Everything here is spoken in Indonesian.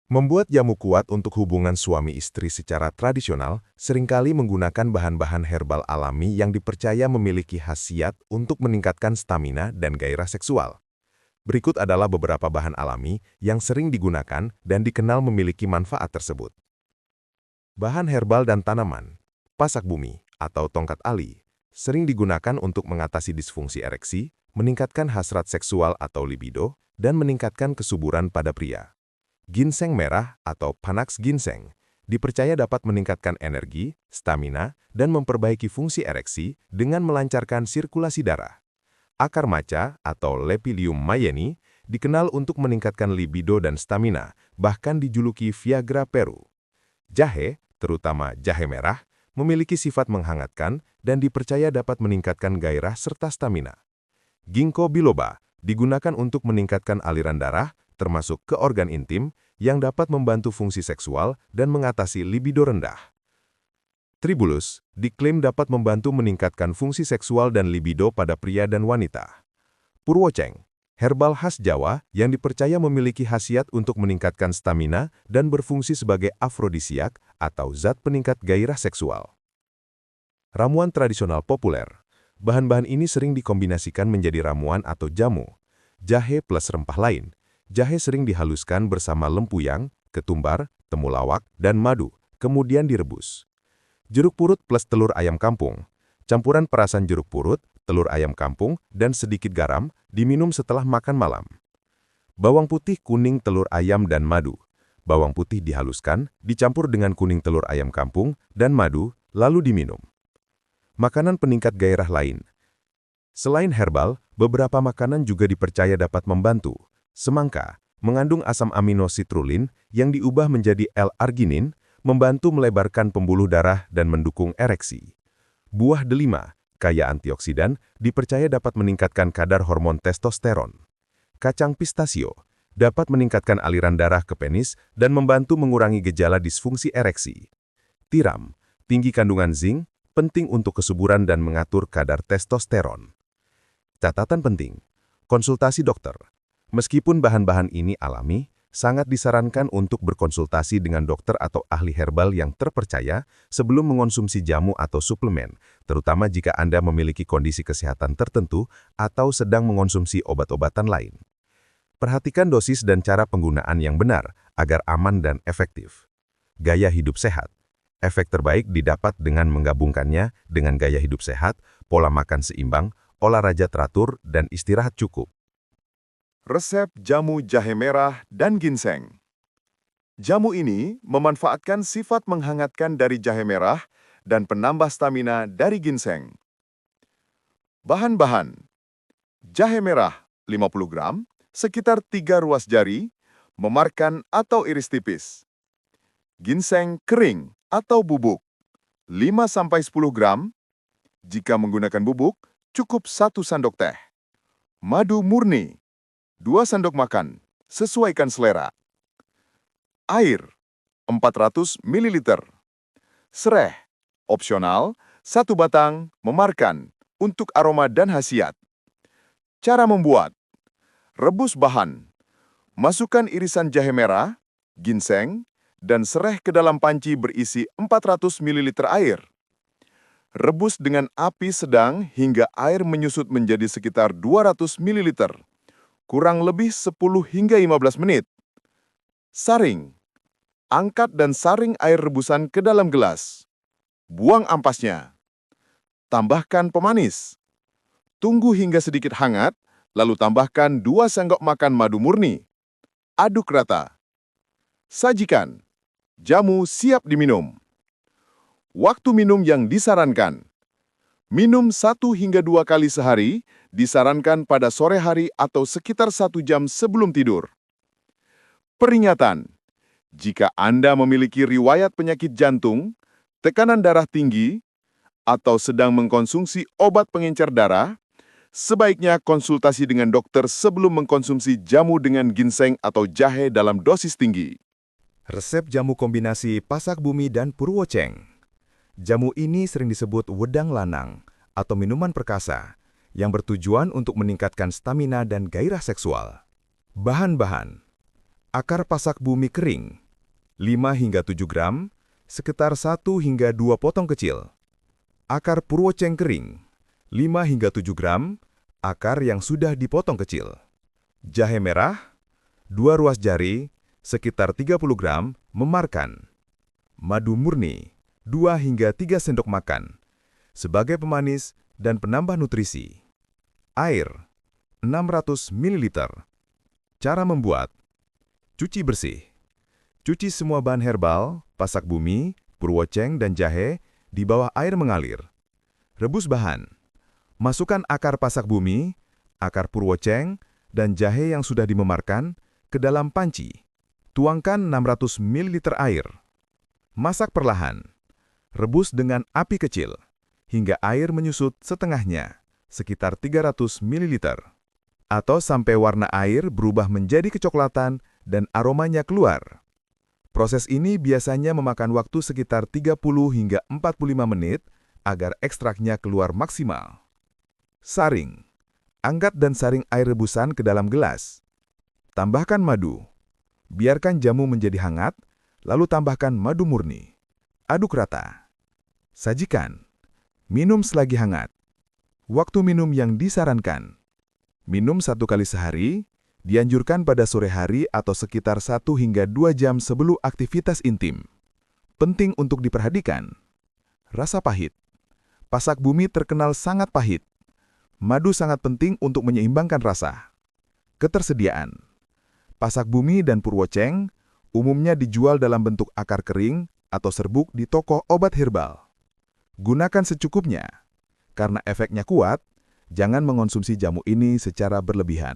Membuat jamu kuat untuk hubungan suami istri secara tradisional seringkali menggunakan bahan-bahan herbal alami yang dipercaya memiliki khasiat untuk meningkatkan stamina dan gairah seksual. Berikut adalah beberapa bahan alami yang sering digunakan dan dikenal memiliki manfaat tersebut. Bahan herbal dan tanaman. Pasak bumi atau tongkat ali sering digunakan untuk mengatasi disfungsi ereksi, meningkatkan hasrat seksual atau libido, dan meningkatkan kesuburan pada pria. Ginseng merah atau Panax ginseng dipercaya dapat meningkatkan energi, stamina, dan memperbaiki fungsi ereksi dengan melancarkan sirkulasi darah. Akar maca atau Lepidum mayeni dikenal untuk meningkatkan libido dan stamina, bahkan dijuluki Viagra Peru. Jahe, terutama jahe merah, memiliki sifat menghangatkan dan dipercaya dapat meningkatkan gairah serta stamina. Ginkgo biloba digunakan untuk meningkatkan aliran darah, termasuk ke organ intim, yang dapat membantu fungsi seksual dan mengatasi libido rendah. Tribulus diklaim dapat membantu meningkatkan fungsi seksual dan libido pada pria dan wanita. Purwoceng, herbal khas Jawa yang dipercaya memiliki khasiat untuk meningkatkan stamina dan berfungsi sebagai afrodisiak atau zat peningkat gairah seksual. Ramuan tradisional populer. Bahan-bahan ini sering dikombinasikan menjadi ramuan atau jamu. Jahe plus rempah lain. Jahe sering dihaluskan bersama lempuyang, ketumbar, temulawak, dan madu, kemudian direbus. Jeruk purut plus telur ayam kampung. Campuran perasan jeruk purut, telur ayam kampung, dan sedikit garam diminum setelah makan malam. Bawang putih, kuning, telur ayam, dan madu. Bawang putih dihaluskan, dicampur dengan kuning telur ayam kampung, dan madu, lalu diminum. Makanan peningkat gairah lain. Selain herbal, beberapa makanan juga dipercaya dapat membantu. Semangka mengandung asam amino citrulline yang diubah menjadi L-arginin, membantu melebarkan pembuluh darah dan mendukung ereksi. Buah delima, kaya antioksidan, dipercaya dapat meningkatkan kadar hormon testosteron. Kacang pistasio dapat meningkatkan aliran darah ke penis dan membantu mengurangi gejala disfungsi ereksi. Tiram, tinggi kandungan zinc, penting untuk kesuburan dan mengatur kadar testosteron. Catatan penting, konsultasi dokter. Meskipun bahan-bahan ini alami, sangat disarankan untuk berkonsultasi dengan dokter atau ahli herbal yang terpercaya sebelum mengonsumsi jamu atau suplemen, terutama jika Anda memiliki kondisi kesehatan tertentu atau sedang mengonsumsi obat-obatan lain. Perhatikan dosis dan cara penggunaan yang benar agar aman dan efektif. Gaya hidup sehat. Efek terbaik didapat dengan menggabungkannya dengan gaya hidup sehat, pola makan seimbang, olahraga teratur, dan istirahat cukup. Resep jamu jahe merah dan ginseng. Jamu ini memanfaatkan sifat menghangatkan dari jahe merah dan penambah stamina dari ginseng. Bahan-bahan: jahe merah 50 gram, sekitar 3 ruas jari, memarkan atau iris tipis. Ginseng kering atau bubuk 5-10 gram, jika menggunakan bubuk cukup 1 sendok teh. Madu murni 2 sendok makan, sesuaikan selera. Air 400 ml. Sereh, opsional, 1 batang, memarkan, untuk aroma dan khasiat. Cara membuat: rebus bahan. Masukkan irisan jahe merah, ginseng, dan sereh ke dalam panci berisi 400 ml air. Rebus dengan api sedang hingga air menyusut menjadi sekitar 200 ml. Kurang lebih 10 hingga 15 menit. Saring. Angkat dan saring air rebusan ke dalam gelas. Buang ampasnya. Tambahkan pemanis. Tunggu hingga sedikit hangat, lalu tambahkan 2 sendok makan madu murni. Aduk rata. Sajikan. Jamu siap diminum. Waktu minum yang disarankan: minum 1 hingga 2 kali sehari, disarankan pada sore hari atau sekitar 1 jam sebelum tidur. Peringatan: jika Anda memiliki riwayat penyakit jantung, tekanan darah tinggi, atau sedang mengkonsumsi obat pengencer darah, sebaiknya konsultasi dengan dokter sebelum mengkonsumsi jamu dengan ginseng atau jahe dalam dosis tinggi. Resep jamu kombinasi pasak bumi dan purwoceng. Jamu ini sering disebut wedang lanang atau minuman perkasa yang bertujuan untuk meningkatkan stamina dan gairah seksual. Bahan-bahan: Akar pasak bumi kering, 5 hingga 7 gram, sekitar 1 hingga 2 potong kecil. Akar purwoceng kering, 5 hingga 7 gram, akar yang sudah dipotong kecil. Jahe merah, 2 ruas jari, sekitar 30 gram, memarkan. Madu murni, 2 hingga 3 sendok makan, sebagai pemanis dan penambah nutrisi. Air, 600 ml. Cara membuat: cuci bersih. Cuci semua bahan herbal, pasak bumi, purwoceng, dan jahe di bawah air mengalir. Rebus bahan. Masukkan akar pasak bumi, akar purwoceng, dan jahe yang sudah dimemarkan ke dalam panci. Tuangkan 600 ml air. Masak perlahan. Rebus dengan api kecil, hingga air menyusut setengahnya, sekitar 300 ml. Atau sampai warna air berubah menjadi kecoklatan dan aromanya keluar. Proses ini biasanya memakan waktu sekitar 30 hingga 45 menit agar ekstraknya keluar maksimal. Saring. Angkat dan saring air rebusan ke dalam gelas. Tambahkan madu. Biarkan jamu menjadi hangat, lalu tambahkan madu murni. Aduk rata. Sajikan. Minum selagi hangat. Waktu minum yang disarankan: minum 1 kali sehari, dianjurkan pada sore hari atau sekitar 1 hingga 2 jam sebelum aktivitas intim. Penting untuk diperhatikan: rasa pahit. Pasak bumi terkenal sangat pahit. Madu sangat penting untuk menyeimbangkan rasa. Ketersediaan: pasak bumi dan purwoceng umumnya dijual dalam bentuk akar kering atau serbuk di toko obat herbal. Gunakan secukupnya. Karena efeknya kuat, jangan mengonsumsi jamu ini secara berlebihan.